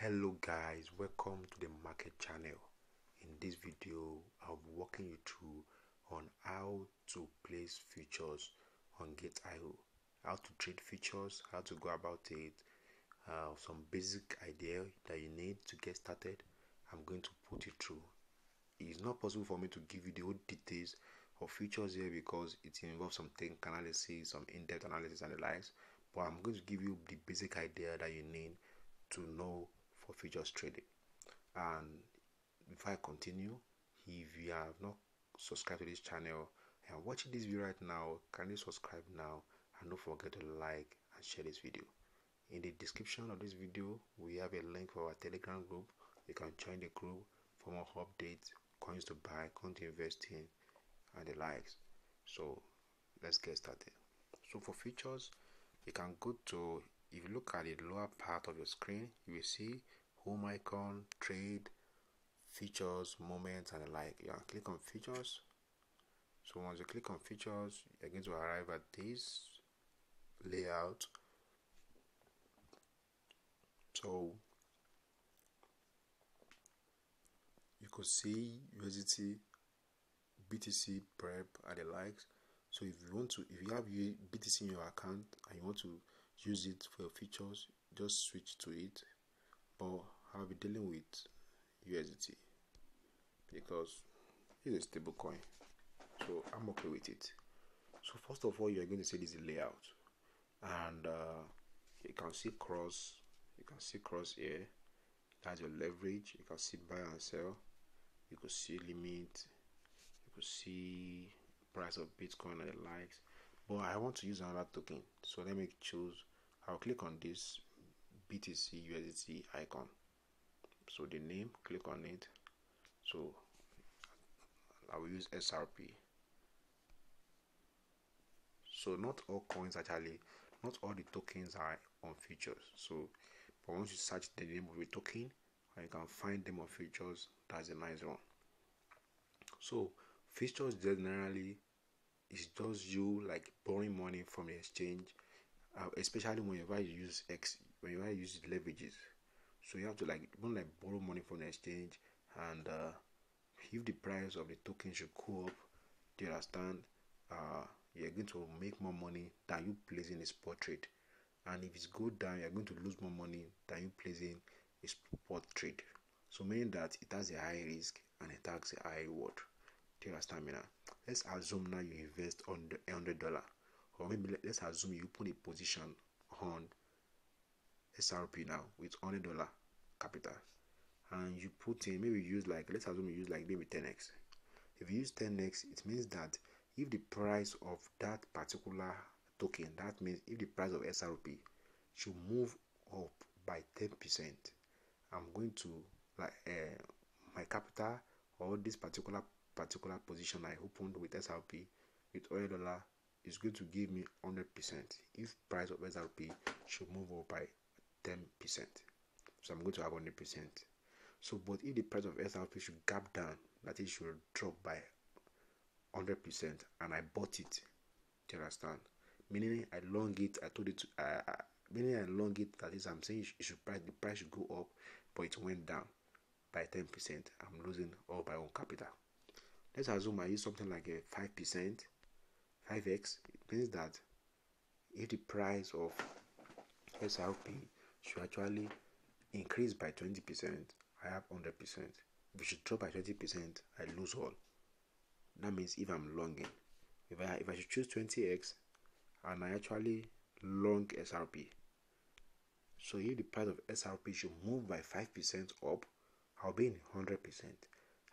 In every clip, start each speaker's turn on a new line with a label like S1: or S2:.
S1: Hello guys, welcome to the market channel. In this video I'll be walking you through on how to place futures on Gate.io, how to trade futures, how to go about it, some basic idea that you need to get started. I'm going to put you through. It's not possible for me to give you the whole details of futures here because it involves some technical analysis, some in-depth analysis and the likes, but I'm going to give you the basic idea that you need to know for futures trading. And before I continue, if you have not subscribed to this channel and watching this video right now, kindly subscribe now and don't forget to like and share this video. In the description of this video we have a link for our Telegram group. You can join the group for more updates, coins to buy, coins to invest in and the likes. So let's get started. So for futures, you can go to, if you look at the lower part of your screen, you will see home icon, trade, features, moments and the like. You can click on features. So once you click on features, you're going to arrive at this layout. So you could see USDT, BTC, prep and the likes. So if you have BTC in your account and you want to use it for your features, just switch to it. But I'll be dealing with USDT because it's a stable coin, so I'm okay with it. So first of all, you're going to see this layout, and you can see cross. You can see cross here. That's your leverage. You can see buy and sell. You could see limit. You could see price of Bitcoin and the likes. But I want to use another token, so let me choose. I'll click on this BTC USDT icon. So the name, click on it. So I will use SRP. So not all coins actually, not all the tokens are on futures. So but once you search the name of a token and you can find them on futures, that's a nice one. So futures generally is just you like borrowing money from the exchange, especially whenever you use whenever you use leverages. So you have to borrow money from the exchange, and if the price of the token should go up, do you understand, you're going to make more money than you placing a spot trade, and if it's go down, you're going to lose more money than you placing a spot trade. So meaning that it has a high risk and it has a high reward. Do you understand me now? Let's assume now you invest on the $100, or maybe let's assume you open a position on SRP now with $100 capital, and you put in, maybe you use let's assume you use maybe 10x. If you use 10x, it means that if the price of that particular token, that means if the price of SRP should move up by 10%, I'm going to my capital, or this particular position I opened with SRP with $100 is going to give me 100% if price of SRP should move up by 10%. So I'm going to have 100%. So but if the price of SRP should gap down, that is should drop by 100%, and I bought it, do you understand? Meaning I long it, I told it to meaning I long it, that is I'm saying the price should go up, but it went down by 10%, I'm losing all my own capital. Let's assume I use something like a 5%, 5x. It means that if the price of SRP should actually increase by 20%, I have 100%. If it should drop by 20%, I lose all. That means if I'm longing, if I should choose 20x and I actually long SRP, so if the price of SRP should move by 5% up, I'll be in 100%,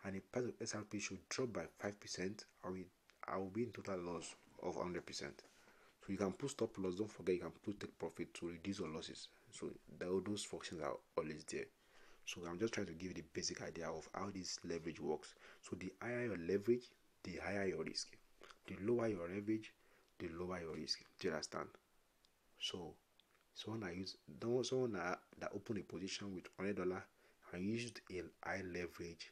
S1: and if the price of SRP should drop by 5%, I will be in total loss of 100%. So you can put stop loss. Don't forget you can put take profit to reduce your losses. So those functions are always there. So I'm just trying to give you the basic idea of how this leverage works. So the higher your leverage, the higher your risk. The lower your leverage, the lower your risk. Do you understand? So someone that opened a position with $100 and used a high leverage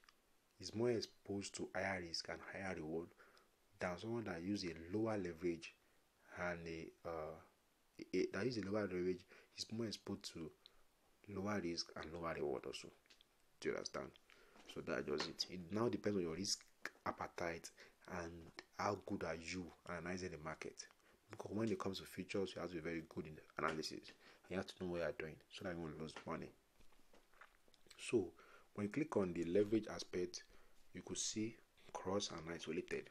S1: is more exposed to higher risk and higher reward than someone that used a lower leverage and that is a lower leverage is more exposed to lower risk and lower reward also. Do you understand? So that's just it. It now depends on your risk appetite and how good are you analyzing the market. Because when it comes to futures, you have to be very good in the analysis. You have to know what you are doing so that you won't lose money. So when you click on the leverage aspect, you could see cross and isolated.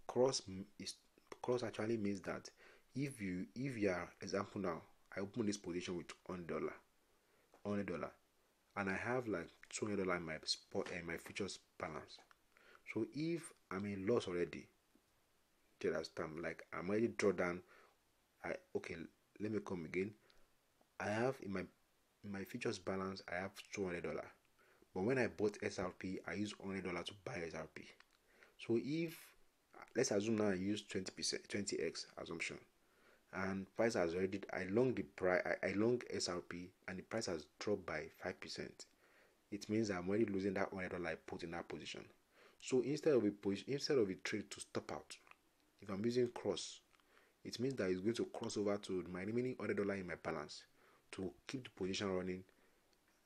S1: Cross actually means that if you are, example now, I open this position with $100, and I have like $200 in my spot and my futures balance. So if I'm in loss already, till that time, like I'm already draw down. Okay, let me come again. I have in my futures balance, I have $200. But when I bought SRP, I used $100 to buy SRP. So if let's assume now I use 20%, 20x assumption, and price has already I long the price, I long SRP, and the price has dropped by 5%. It means I'm already losing that $100 I put in that position. So instead of a trade to stop out, if I'm using cross, it means that it's going to cross over to my remaining $100 in my balance to keep the position running.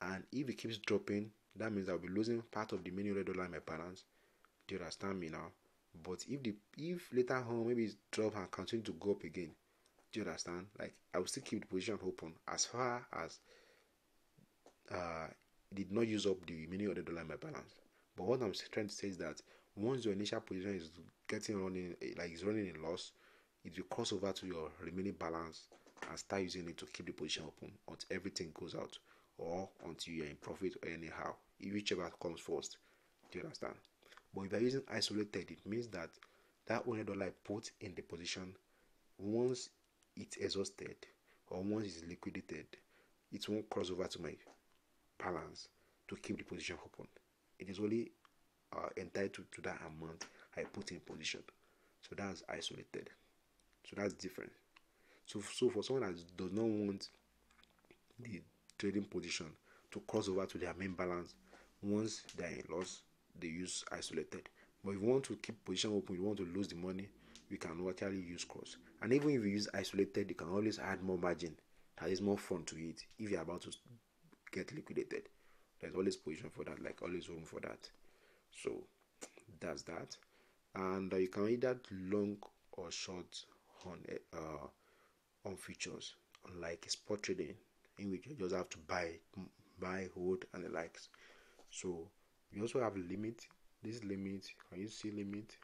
S1: And if it keeps dropping, that means I'll be losing part of the remaining $100 in my balance. Do you understand me now? But if later on maybe it's drop and continue to go up again, do you understand? Like I will still keep the position open as far as did not use up the remaining $100 in my balance. But what I'm trying to say is that once your initial position is running in loss, it will cross over to your remaining balance and start using it to keep the position open until everything goes out, or until you're in profit or anyhow, whichever comes first. Do you understand? But if you're using isolated, it means that $100 I put in the position, once it's exhausted or once it's liquidated, it won't cross over to my balance to keep the position open. It is only entitled to that amount I put in position. So that's isolated. So that's different. So for someone that does not want the trading position to cross over to their main balance once they are in loss, they use isolated. But if you want to keep position open, you want to lose the money, you can actually use cross. And even if you use isolated, you can always add more margin. That is more fun to it. If you're about to get liquidated, there's always position for that, like always room for that. So that's that. And you can either long or short on futures, unlike spot trading, in which you just have to buy, hold, and the likes. So we also have a limit. This limit, can you see limit?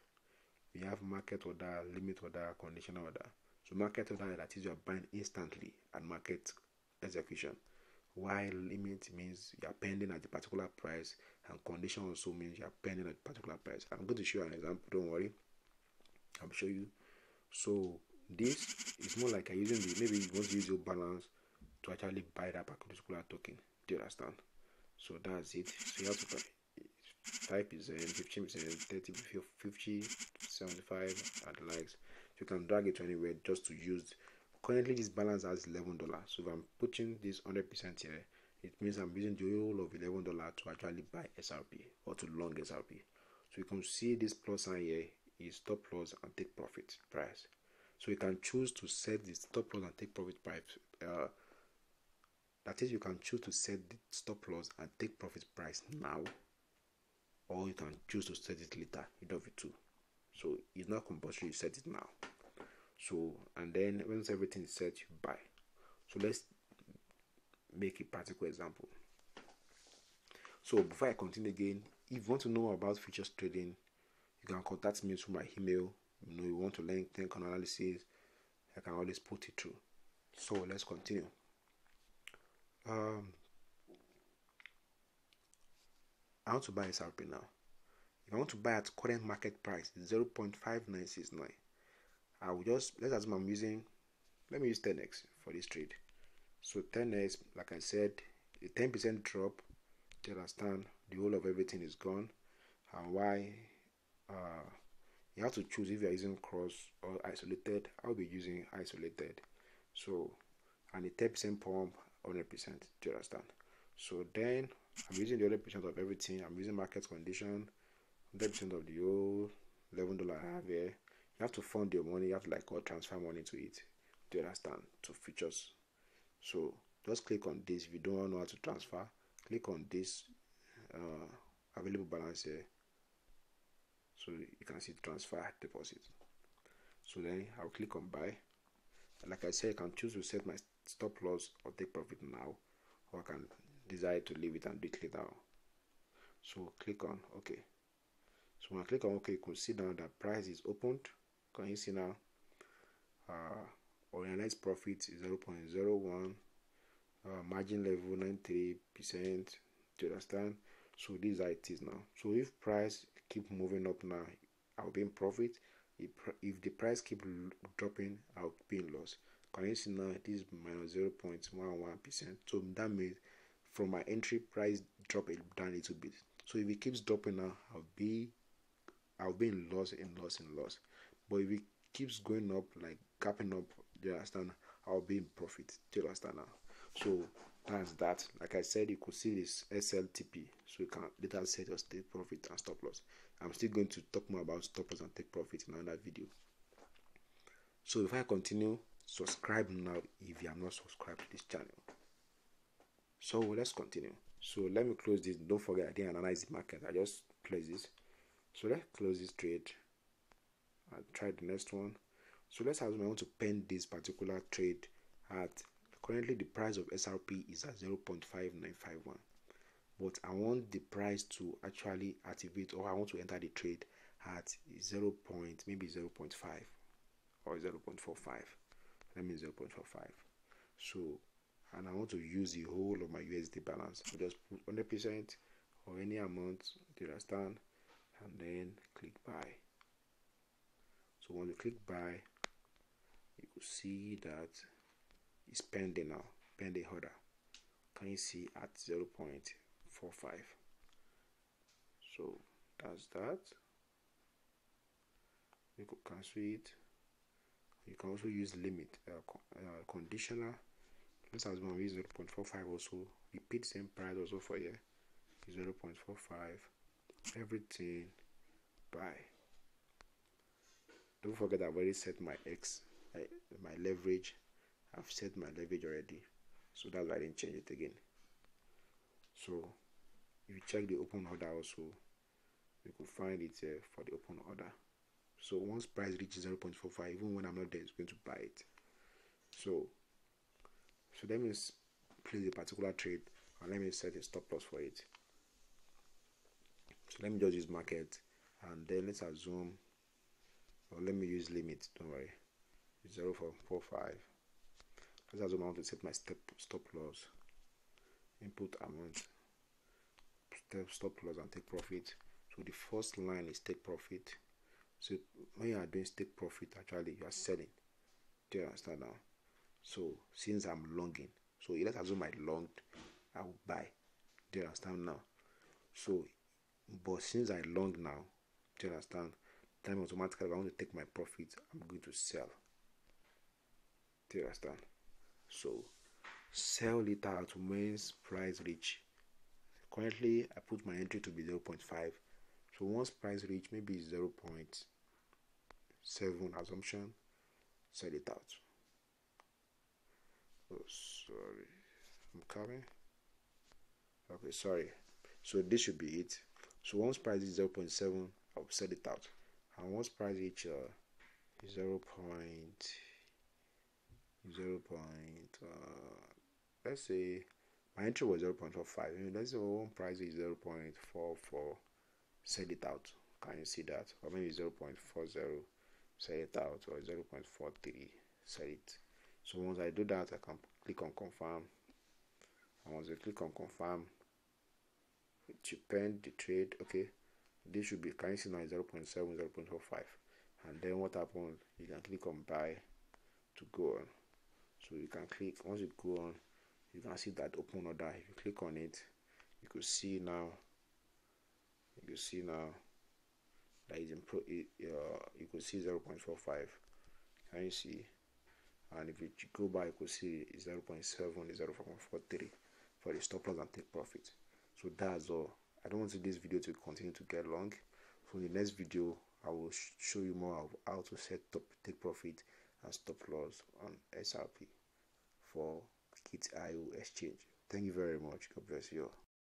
S1: We have market order, limit order, conditional order. So market order, that is you are buying instantly, and market execution. While limit means you are pending at the particular price, and condition also means you are pending at a particular price. I'm going to show you an example, don't worry. I'll show you. So this is more like using maybe you want to use your balance to actually buy that particular token. Do you understand? So that's it. So you have to buy 5%, 15%, 30, 50, 75, and the likes. You can drag it to anywhere just to use. Currently, this balance has $11. So if I'm putting this 100% here, it means I'm using the whole of $11 to actually buy SRP or to long SRP. So you can see this plus sign here is stop loss and take profit price. So you can choose to set the stop loss and take profit price. That is, you can choose to set the stop loss and take profit price now, or you can choose to set it later. Either of the two. So it's not compulsory you set it now. So, and then once everything is set, you buy. So let's make a practical example. So before I continue again, if you want to know about futures trading, you can contact me through my email. You want to learn technical analysis, I can always put it through. So let's continue. I want to buy SRP now. If I want to buy at current market price 0.5969, I will just, let's assume I'm using, let me use 10x for this trade. So 10x, like I said, a 10% drop, you understand, the whole of everything is gone. And why? You have to choose if you are using cross or isolated. I'll be using isolated. So, and the 10% pump, 100%, do you understand? So then I'm using the 100% of everything. I'm using market condition, 100% of the whole $11 I have here. You have to fund your money. You have to transfer money to it. Do you understand? To futures. So just click on this. If you don't know how to transfer, click on this available balance here, so you can see transfer deposit. So then I'll click on buy. Like I said, I can choose to set my stop loss or take profit now, or I can decide to leave it and do it later. So click on OK. So when I click on OK, you can see now that price is opened. Can you see now? Organized profit is 0.01, margin level 93%. Do you understand? So this is how it is now. So if price keep moving up now, I'll be in profit. If the price keep dropping, I'll be in loss. Can you see now? This is minus 0.11%. So that means from my entry price drop it down a little bit. So if it keeps dropping now, I'll be in loss. But if it keeps going up, like gapping up, do you understand? I'll be in profit. Do you understand now? So that's that. Like I said, you could see this SLTP, so you can later set your take profit and stop loss. I'm still going to talk more about stop loss and take profit in another video. So if I continue, subscribe now if you are not subscribed to this channel. So let's continue. So let me close this. Don't forget, I didn't analyze the market. I just place this. So let's close this trade. I'll try the next one. So let's assume I want to pen this particular trade at currently the price of SRP is at 0.5951, but I want the price to actually activate, or I want to enter the trade at maybe 0.5 or 0.45. Let me 0.45. So, and I want to use the whole of my USD balance. So just put 100% or any amount, do you understand? And then click buy. So when you click buy, you will see that it's pending now, pending order. Can you see at 0.45? So that's that. You could cancel it. You can also use limit conditional. Let's assume we use 0.45 also. Repeat same price also for here. 0.45. Everything buy. Don't forget I've already set my my leverage. I've set my leverage already, so that's why I didn't change it again. So if you check the open order also, you could find it for the open order. So once price reaches 0.45, even when I'm not there, it's going to buy it. So let me place a particular trade and let me set a stop loss for it. So let me just use market, and then let's assume, or let me use limit, don't worry, 0.45. Let's assume I want to set my stop loss, input amount, stop loss and take profit. So the first line is take profit. So when you are doing take profit, actually you are selling. Do you understand now? So since I'm longing, so let's assume I longed, I will buy. Do you understand now? So but since I long now, do you understand? Then automatically if I want to take my profit, I'm going to sell. Do you understand? So sell it out when price reach. Currently I put my entry to be 0.5. So once price reach maybe 0.7 assumption, sell it out. Oh, sorry, I'm coming. Okay, sorry. So this should be it. So once price is 0.7, I'll sell it out. And once price reach 0. Let's say my entry was 0.45. Let's say one price is 0.44, sell it out. Can you see that? Or maybe 0.40, sell it out, or 0.43, sell it. So once I do that, I can click on confirm. And once I click on confirm, to pen the trade, okay, this should be, can you see now 0.7, 0.45. And then what happens, you can click on buy to go on. So you can click, once you go on, you can see that open order. If you click on it, you could see now that is in you could see 0.45. Can you see? And if you go by, you could see 0.7, 0.43 for the stop loss and take profit. So that's all. I don't want this video to continue to get long. So in the next video, I will show you more of how to set up take profit and stop loss on SRP for Git.io exchange. Thank you very much. God bless you all.